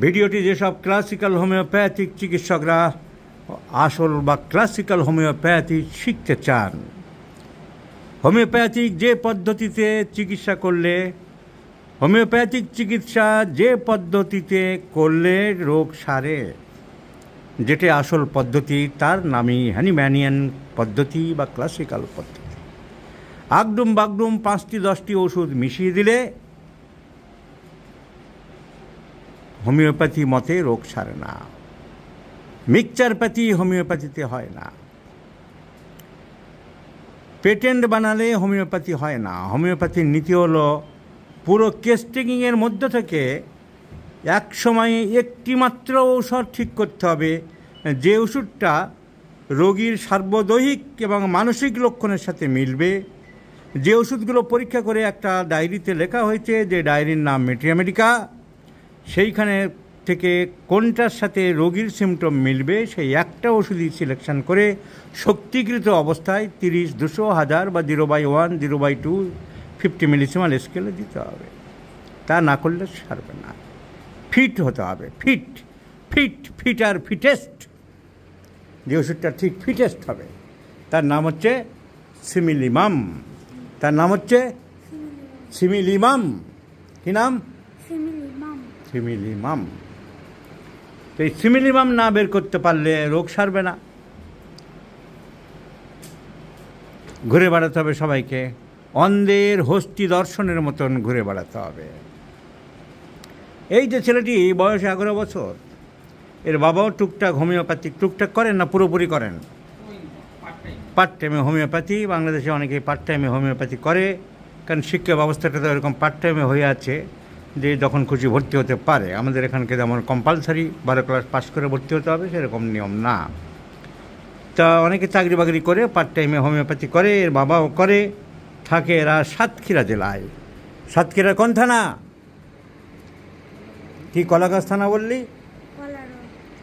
ভিডিওটি যেসব classical homeopathic চিকিৎসকরা আসল বা ক্লাসিক্যাল হোমিওপ্যাথি শিখতে চান, হোমিওপ্যাথিক যে পদ্ধতিতে চিকিৎসা করলে রোগ সারে, যেটা আসল পদ্ধতি, তার নামই হ্যানিম্যানিয়ান পদ্ধতি বা ক্লাসিক্যাল পদ্ধতি। আগডুম বাগডুম 5-10টি ওষুধ মিশিয়ে দিলে হোমিওপ্যাথি মতে রোগ সারে না। মিক্সচারপ্যাথি হোমিওপ্যাথিতে হয় না। পেটেন্ট বানালে হোমিওপ্যাথি হয় না। হোমিওপ্যাথির নীতি হলো পুরো কেস টেকিংয়ের মধ্য থেকে এক সময়ে একটি মাত্র ঔষধ ঠিক করতে হবে, যে ওষুধটা রোগীর সার্বদৈহিক এবং মানসিক লক্ষণের সাথে মিলবে। যে ওষুধগুলো পরীক্ষা করে একটা ডায়েরিতে লেখা হয়েছে, যে ডায়েরির নাম মেট্রিয়ামেডিকা, সেইখানে থেকে কোনটার সাথে রোগীর সিমটম মিলবে সেই একটা ওষুধই সিলেকশন করে শক্তিকৃত অবস্থায় 30, 200, 1000 বা 0/1, 0/2, 50 মিলিসিমাল স্কেলে দিতে হবে। তা না করলে সারবে না। ফিট হতে হবে। ফিট আর ফিটেস্ট, যে ওষুধটা ঠিক ফিটেস্ট হবে তার নাম হচ্ছে সিমিলিমাম। কি নাম? সিমিলিমাম। তো এই সিমিলিমাম না বের করতে পারলে রোগ সারবে না। ঘুরে বেড়াতে হবে সবাইকে, অন্ধের হস্তি দর্শনের মতন ঘুরে বেড়াতে হবে। এই যে ছেলেটি বয়স 11 বছর, এর বাবাও টুকটাক হোমিওপ্যাথিক টুকটাক করেন না পুরোপুরি করেন? পার্ট টাইমে হোমিওপ্যাথি। বাংলাদেশে অনেকেই পার্ট টাইমে হোমিওপ্যাথি করে, কারণ শিক্ষা ব্যবস্থাটা তো এরকম পার্ট টাইমে হয়ে আছে যে যখন খুশি ভর্তি হতে পারে। আমাদের এখানকে যেমন কম্পালসারি 12 ক্লাস পাস করে ভর্তি হতে হবে, সেরকম নিয়ম না। তা অনেকে চাকরি বাকরি করে পার্ট টাইমে হোমিওপ্যাথি করে, এর বাবাও করে। থাকে এরা সাতক্ষীরা জেলায়। সাতক্ষীরার কোন থানা? কি কলাগাছ থানা বললি?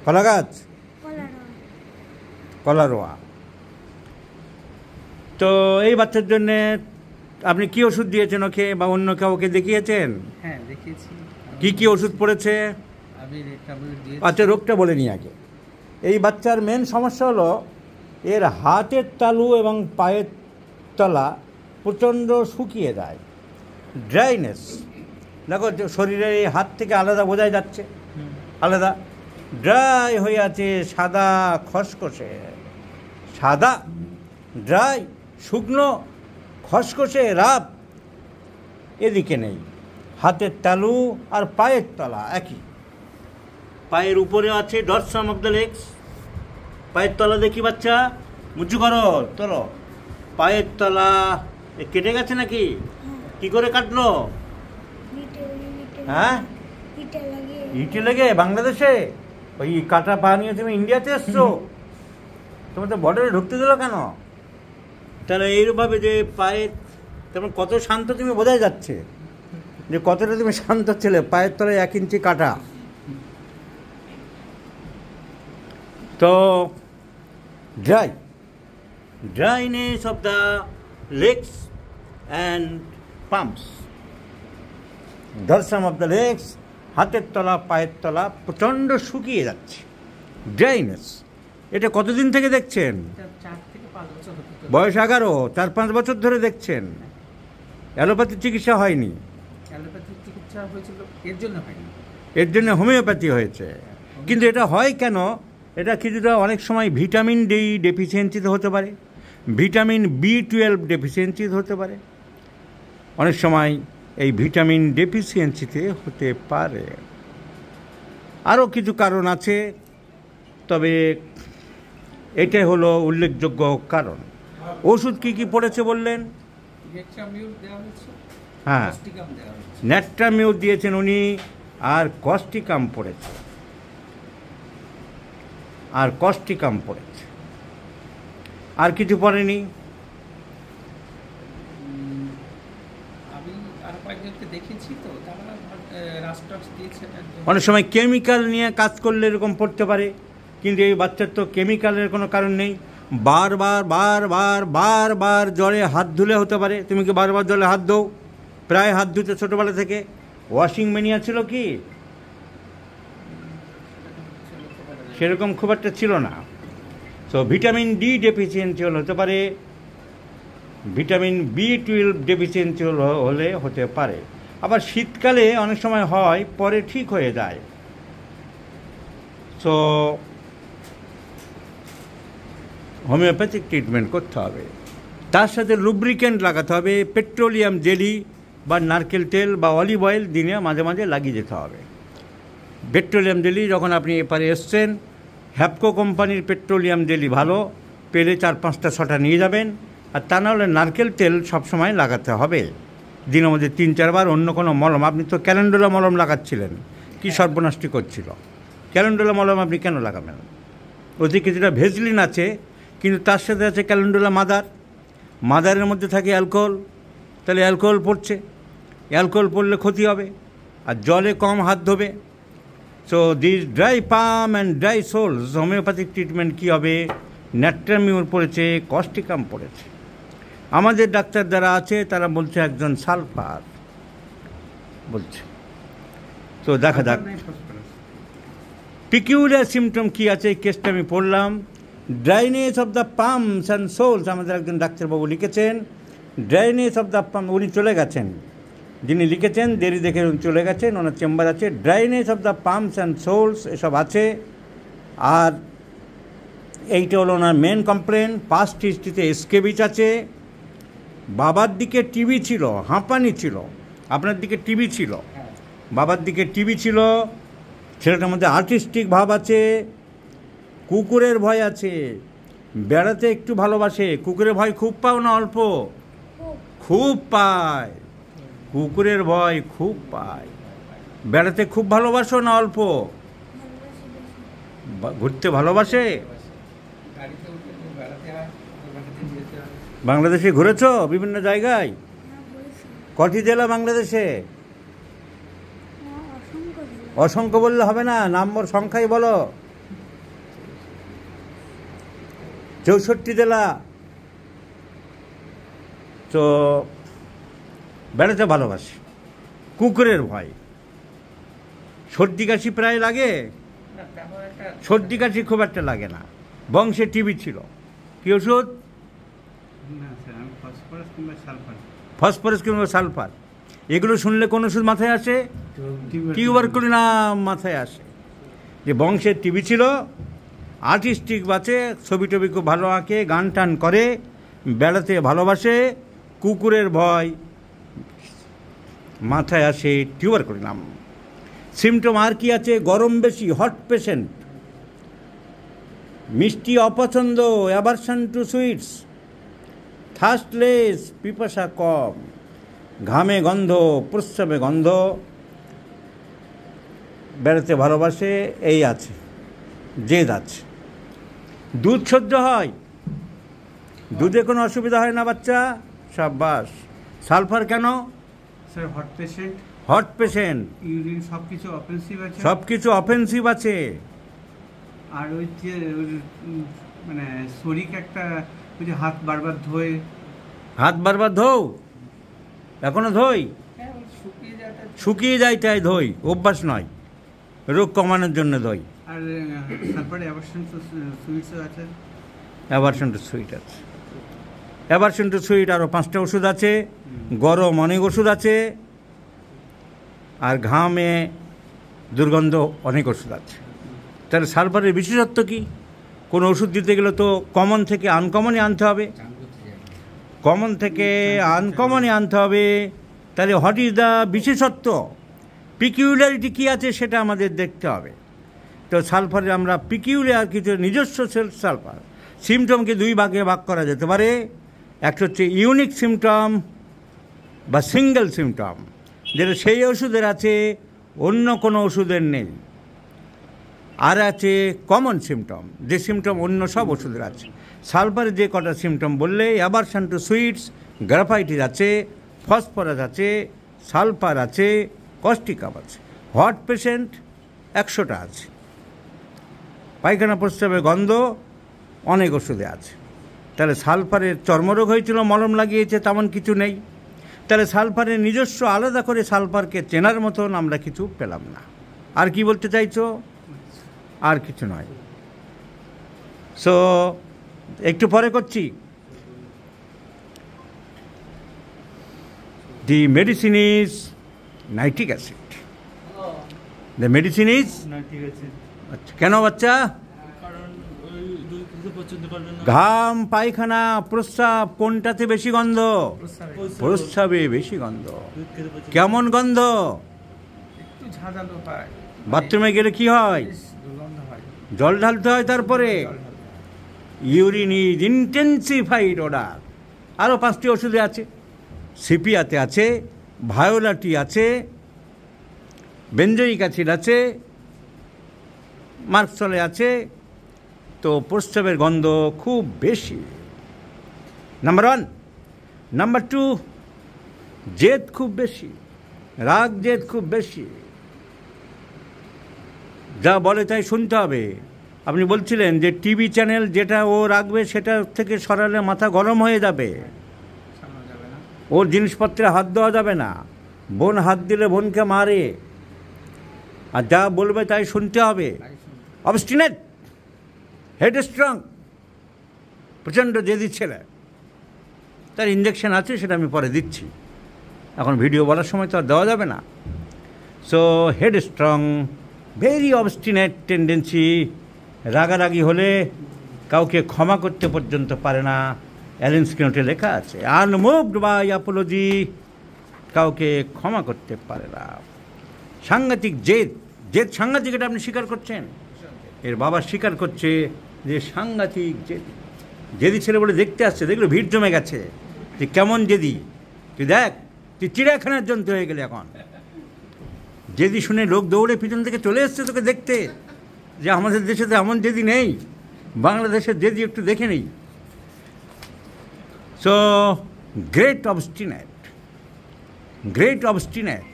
কলাগাছ, কলারোয়া। তো এই বাচ্চার জন্যে আপনি কি ওষুধ দিয়েছেন ওকে, বা অন্য কাউকে দেখিয়েছেন? হ্যাঁ, দেখিয়েছি। কি ওষুধ পড়েছে? আচ্ছা, রোগটা বলে নিই আগে। এই বাচ্চার মেন সমস্যা হলো এর হাতের তালু এবং পায়ের তলা প্রচণ্ড শুকিয়ে যায়, ড্রাইনেস। দেখো শরীরের এই হাত থেকে আলাদা বোঝাই যাচ্ছে, আলাদা ড্রাই হয়ে আছে, সাদা খসখসে, সাদা ড্রাই, শুকনো, খসখসে, রাপ এদিকে নেই। হাতের তালু আর পায়ের তলা একই। পায়ের উপরে আছে ডরসাম অফ দ্য লেগস। পায়ের তলা দেখি বাচ্চা, মুচু করো, তোলো। পায়ের তলা কেটে গেছে নাকি? কি করে কাটলো? হ্যাঁ, ইটে লেগে। বাংলাদেশে ওই কাটা পা নিয়ে তুমি ইন্ডিয়াতে এসছো, তোমার তো বর্ডারে ঢুকতে দিল কেন? তাহলে এইভাবে যে পায়ে, তেমন কত শান্ত তুমি বোঝাই যাচ্ছে যে কতটা তুমি শান্ত ছেলে। পায়ের তলায় 1 ইঞ্চি কাটা। তো dryness of the legs and palms, dorsum of the legs, হাতের তলা, পায়ের তলা প্রচণ্ড শুকিয়ে যাচ্ছে, ড্রাইনেস। এটা কতদিন থেকে দেখছেন? 4 থেকে 5 বছর। বয়স 11, 4-5 বছর ধরে দেখছেন। অ্যালোপ্যাথিক চিকিৎসা হয়নি? অ্যালোপ্যাথিক চিকিৎসা হয়েছিল, এর জন্য হোমিওপ্যাথি হয়েছে। কিন্তু এটা হয় কেন? এটা কিছুটা অনেক সময় ভিটামিন ডি ডেফিসিয়েন্সিতে হতে পারে, ভিটামিন B12 ডেফিসিয়েন্সিতে হতে পারে, অনেক সময় এই ভিটামিন ডেফিসিয়েন্সিতে হতে পারে। আরও কিছু কারণ আছে, তবে এটাই হলো উল্লেখযোগ্য কারণ। ওষুধ কি পড়েছে বললেন? হ্যাঁ, ন্যাট্রামিউর দিয়েছেন উনি, আর কস্টিকাম পড়েছে, আর কিছু পড়েনি। অনেক সময় কেমিক্যাল নিয়ে কাজ করলে এরকম পড়তে পারে, কিন্তু এই বাচ্চার তো কেমিক্যালের কোনো কারণ নেই। বারবার জলে হাত ধুলে হতে পারে। তুমি কি বারবার জলে হাত ধো? প্রায় হাত ধুতে ছোটোবেলা থেকে। ওয়াশিং ম্যানিয়া ছিল কি? সেরকম খুব একটা ছিল না। তো ভিটামিন ডি ডেফিসিয়েন্সি হতে পারে, ভিটামিন B12 ডেফিসিয়েন্সি হলে হতে পারে। আবার শীতকালে অনেক সময় হয়, পরে ঠিক হয়ে যায়। সো হোমিওপ্যাথিক ট্রিটমেন্ট করতে হবে, তার সাথে লুব্রিকেন্ট লাগাতে হবে। পেট্রোলিয়াম জেলি বা নারকেল তেল বা অলিভ অয়েল দিনে মাঝে মাঝে লাগিয়ে যেতে হবে। পেট্রোলিয়াম জেলি যখন আপনি এপারে এসছেন, হ্যাপকো কোম্পানির পেট্রোলিয়াম জেলি ভালো, পেলে 4-5টা 6টা নিয়ে যাবেন। আর তা নাহলে নারকেল তেল সবসময় লাগাতে হবে দিনের মধ্যে 3-4 বার। অন্য কোনো মলম, আপনি তো ক্যালেন্ডুলা মলম লাগাচ্ছিলেন, কি সর্বনাশটি করছিল। ক্যালেন্ডুলা মলম আপনি কেন লাগাবেন? ওতে কিছুটা ভেজলিন আছে, কিন্তু তার সাথে আছে ক্যালেন্ডুলা মাদারের মধ্যে থাকে অ্যালকোহল, তাহলে অ্যালকোহল পড়ছে, অ্যালকোহল পড়লে ক্ষতি হবে, আর জলে কম হাত ধোবে। So this dry palm and dry soles, homeopathic treatment কী হবে? ন্যাট্রামিউর পড়েছে, কস্টিকাম পড়েছে। আমাদের ডাক্তার যারা আছে তারা বলছে একজন সালফার বলছে। তো দেখা যাক পিকিউলিয়ার সিমটম কী আছে। এই কেসটা আমি পড়লাম, dryness of the palms and soles. আমাদের একজন ডাক্তারবাবু লিখেছেন ড্রাইনেস অফ দ্য পাম, উনি চলে গেছেন, যিনি লিখেছেন দেরি দেখে চলে গেছেন, ওনার চেম্বার আছে। Dryness of the palms and soles এসব আছে। আর এইটা হলো ওনার মেন কমপ্লেন। পাস্ট হিস্ট্রিতে স্কেবিচ আছে। বাবার দিকে টিবি ছিল, হাঁপানি ছিল। আপনার দিকে টিবি ছিল, বাবার দিকে টিবি ছিল। ছেলেটার মধ্যে আর্টিস্টিক ভাব আছে, কুকুরের ভয় আছে, বেড়াতে একটু ভালোবাসে। কুকুরের ভয় খুব পাও না অল্প? খুব পায়, কুকুরের ভয় খুব পায়। বেড়াতে খুব ভালোবাসো না অল্প? ঘুরতে ভালোবাসে। বাংলাদেশে ঘুরেছ বিভিন্ন জায়গায়? কটি জেলা বাংলাদেশে? অসংখ্য বললে হবে না, নম্বর সংখ্যাই বলো। 64 জেলা। তো বেড়াতে ভালোবাসে, কুকুরের ভয়। সর্দি কাশি প্রায় লাগে? সর্দি কাশি খুব একটা লাগে না। বংশে টিবি ছিল, কি ওষুধ? ফসফরাস কিংবা সালফার। এগুলো শুনলে কোন ওষুধ মাথায় আসে? টিউবারকুলিনাম মাথায় আসে। যে বংশের টিবি ছিল, আর্টিস্টিক বাঁচে, ছবি টবি খুব ভালো আঁকে, গান টান করে, বেড়াতে ভালোবাসে, কুকুরের ভয় মাথায় আসে, টিউবারকুলিনাম। সিমটম আর কি আছে? গরম বেশি, হট পেশেন্ট, মিষ্টি অপছন্দ, অ্যাভারশন টু সুইটস, থার্স্টলেস, পিপাসা কম, ঘামে গন্ধ, প্রস্রাবে গন্ধ, বেড়াতে ভালোবাসে, এই আছে, জেদ আছে। দুধ সহ্য হয়? দুধে কোনো অসুবিধা হয় না বাচ্চা? সাব্বাস। সালফার কেন? Sir hot patient. Hot patient, urine সবকিছু অফেন্সিভ আছে। সবকিছু অফেন্সিভ আছে। আর ওই যে মানে শরীর একটা, ওই যে হাত বারবার ধোয়। হাত বারবার ধোও? এখনো ধোই? শুকিয়ে যায় তাই ধোই, অভ্যাস নয়, রোগ কমানোর জন্য ধোই। আর তারপরে অ্যাভারশন টু সুইটস আছে। অ্যাভারশন টু সুইট আছে। অ্যাভারশন টু সুইট আরও 5টা ওষুধ আছে। গরম অনেক ওষুধ আছে। আর ঘামে দুর্গন্ধ অনেক ওষুধ আছে। তাহলে সালফারের বিশেষত্ব কি? কোনো ওষুধ দিতে গেলে তো কমন থেকে আনকমনই আনতে হবে, কমন থেকে আনকমনই আনতে হবে। তাহলে হোয়াট ইজ দ্য বিশেষত্ব, পিকিউলারিটি কী আছে সেটা আমাদের দেখতে হবে। তো সালফারে আমরা পিকিউলার কিছু নিজস্ব সালফার। সিমটমকে 2 ভাগে ভাগ করা যেতে পারে। একটা হচ্ছে ইউনিক সিমটম বা সিঙ্গেল সিমটম, যেটা সেই ওষুধের আছে, অন্য কোনো ওষুধের নেই। আর আছে কমন সিমটম, যে সিমটম অন্য সব ওষুধের আছে। সালফারের যে কটা সিমটম বললে, অ্যাভারশন টু সুইটস, গ্রাফাইটিস আছে, ফসফরাস আছে, সালফার আছে, কস্টিকাম আছে। হট পেশেন্ট 100টা আছে। পায়খানা প্রস্রাবে গন্ধ অনেক ওষুধে আছে। তাহলে সালফারের চর্মরোগ হয়েছিল, মলম লাগিয়েছে, তেমন কিছু নেই। তাহলে সালফারের নিজস্ব আলাদা করে সালফারকে চেনার মতন আমরা কিছু পেলাম না। আর কি বলতে চাইছো? আর কিছু নয়। সো একটু পরে করছি। The medicine is nitric acid. The medicine is nitric acid. আচ্ছা, কেন বাচ্চা? ঘাম, পায়খানা, প্রস্রাব কোনটাতে বেশি গন্ধ? প্রস্রাবে বেশি গন্ধ। কেমন গন্ধ? একটু ঝাঁঝালো পায়। বাথরুমে গেলে কি হয়? দুর্গন্ধ হয়। জল ঢালতে হয়। তারপরে ইউরিন ইজ ইন্টেন্সিফাইড ওডার। আরও 5টি ওষুধে আছে। সিপিয়াতে আছে, ভায়োলাটি আছে, বেঞ্জয়িক অ্যাসিড আছে, মার্কসলে আছে। তো প্রস্রাবের গন্ধ খুব বেশি, নাম্বার 1। নাম্বার 2, জেদ খুব বেশি, রাগ জেদ খুব বেশি। যা বলে তাই শুনতে হবে। আপনি বলছিলেন যে টিভি চ্যানেল যেটা ও রাখবে সেটা থেকে সরালে মাথা গরম হয়ে যাবে, ওর জিনিসপত্রে হাত দেওয়া যাবে না। বোন হাত দিলে বোনকে মারে, আর যা বলবে তাই শুনতে হবে। অবস্টিনেট, হেড স্ট্রং, প্রচণ্ড জেদি ছেলে। তার ইঞ্জেকশন আছে, সেটা আমি পরে দিচ্ছি, এখন ভিডিও বলার সময় তো আর দেওয়া যাবে না। So head strong, very obstinate tendency. রাগারাগি হলে কাউকে ক্ষমা করতে পর্যন্ত পারে না। অ্যালেন স্কিনটে লেখা আছে, আনমুভড বাই অ্যাপোলজি, কাউকে ক্ষমা করতে পারে না। সাংঘাতিক জেদ, জেদ সাংঘাতিক, এটা আপনি স্বীকার করছেন? এর বাবা স্বীকার করছে যে সাংঘাতিক জেদি। জেদি ছেলে বলে দেখতে আসছে, দেখলো ভিড় জমে গেছে, যে কেমন জেদি। তুই দেখ, তুই চিড়িয়াখানার জন্তু হয়ে গেলে এখন। জেদি শুনে লোক দৌড়ে পিছন থেকে চলে এসছে তোকে দেখতে, যে আমাদের দেশে তো এমন জেদি নেই, বাংলাদেশের জেদি একটু দেখে নেই। So great obstinate, great obstinate,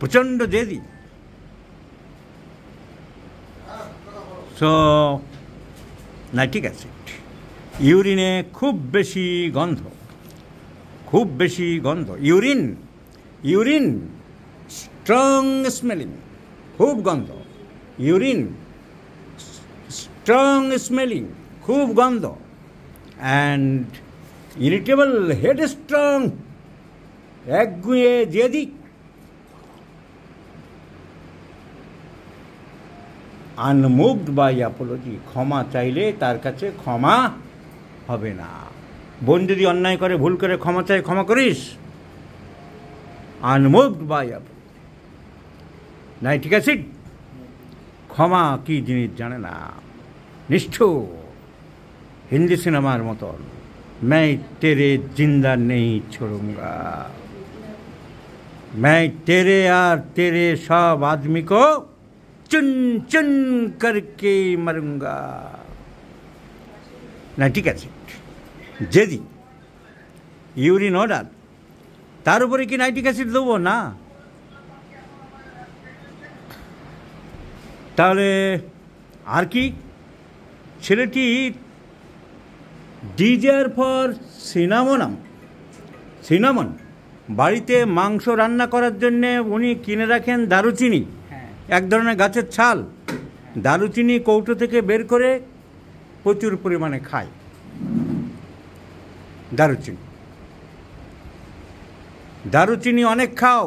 প্রচণ্ড জেদি। So nitric acid. ইউরিনে খুব বেশি গন্ধ, খুব বেশি গন্ধ। ইউরিন, ইউরিন স্ট্রং স্মেলিং, খুব গন্ধ। ইউরিন স্ট্রং স্মেলিং, খুব গন্ধ। অ্যান্ড ইরিটেবল, হেড স্ট্রং, একগুঁয়ে জেদি। আনমুভড বাই অ্যাপোলজি, ক্ষমা চাইলে তার কাছে ক্ষমা হবে না। বোন যদি অন্যায় করে, ভুল করে ক্ষমা চাই, ক্ষমা করিস? Unmoved by Apology. Nitric acid ক্ষমা কি জিনিস জানে না, নিষ্ঠুর। হিন্দি সিনেমার মতন, मैं तेरे जिंदा नहीं छोड़ूंगा, मैं तेरे और तेरे सब आदमी को चुन चुन करके मरूंगा। নাইট্রিক অ্যাসিড, জেদি, ইউরিন অর্ডার, তার উপরে কি নাইট্রিক অ্যাসিড দেবো? না। তাহলে আর কি? ছেলেটি ডিজায়ার ফর সিনামোনাম, সিনামন। বাড়িতে মাংস রান্না করার জন্যে উনি কিনে রাখেন দারুচিনি, এক ধরনের গাছের ছাল। দারুচিনি কৌটো থেকে বের করে প্রচুর পরিমাণে খায়। দারুচিনি, দারুচিনি অনেক খাও।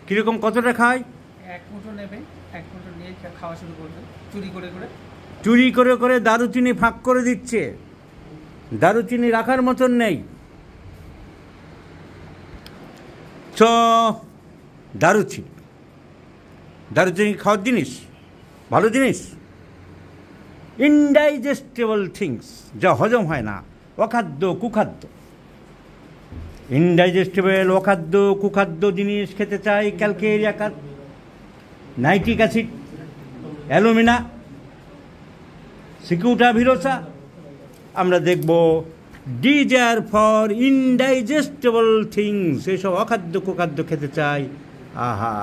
কীরকম, কতটা খায়? 1 মুঠো নেবে, 1 মুঠো নিয়ে খাওয়া শুরু করবে, চুরি করে করে। চুরি করে করে দারুচিনি ফাঁক করে দিচ্ছে। দারুচিনি রাখার মতন নেই। তো দারুচিনি, দারুচিনি খাওয়ার জিনিস, ভালো জিনিস। ইনডাইজেস্টেবল থিংস, যা হজম হয় না, অখাদ্য কুখাদ্য। ইনডাইজেস্টেবল, অখাদ্য কুখাদ্য জিনিস খেতে চাই। Calcarea, nitric acid, alumina, cicuta virosa. আমরা দেখব ডিজায়ার ফর ইনডাইজেস্টেবল থিংস, এসব অখাদ্য কুখাদ্য খেতে চাই। আহা,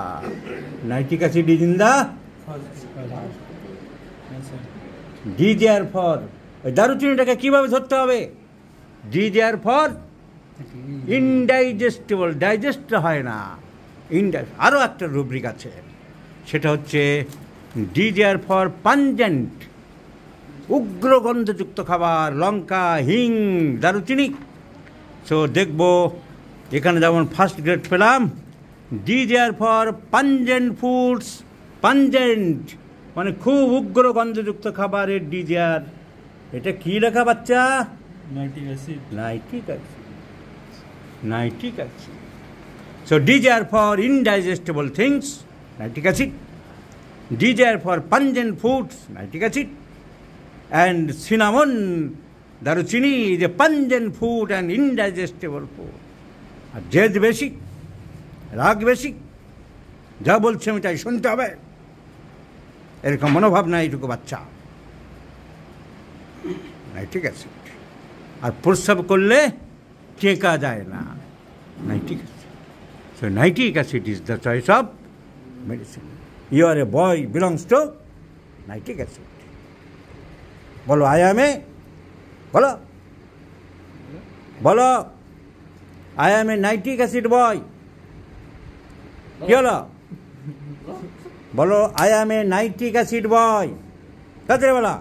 nitric acid is in the desire for. ওই দারুচিনিটাকে কীভাবে ধরতে হবে? ডিজায়ার ফর ইনডাইজেস্টেবল, ডাইজেস্ট হয় না, আরও একটা রুব্রিক আছে, সেটা হচ্ছে ডিজায়ার ফর পাঞ্জেন্ট, উগ্র গন্ধযুক্ত খাবার, লঙ্কা, হিং, দারুচিনি। সো দেখব এখানে যেমন ফার্স্ট গ্রেড পেলাম, desire for pungent foods, pungent মানে খুব উগ্র গন্ধযুক্ত খাবারের ডিজায়ার। এটা কি লেখা বাচ্চা? Nitric acid. Nitric acid, nitric acid. So desire for indigestible things, nitric acid. Desire for pungent foods, nitric acid. And cinnamon, daruchini is a pungent food and indigestible food. আর জেদ বেশি, রাগ বেশি, যা বলছে আমি তাই শুনতে হবে, এরকম মনোভাব নাই এইটুকু বাচ্চা। Nitric acid. আর প্রস্রাব করলে টেকা যায় না, nitric acid. So nitric acid is the choice of medicine. You are a boy belongs to nitric acid. বলো আই এম এ, বলো বলো, I am a nitric acid boy. কি হলো? বলো I am a nitric acid boy. তাড়াতাড়ি বলা।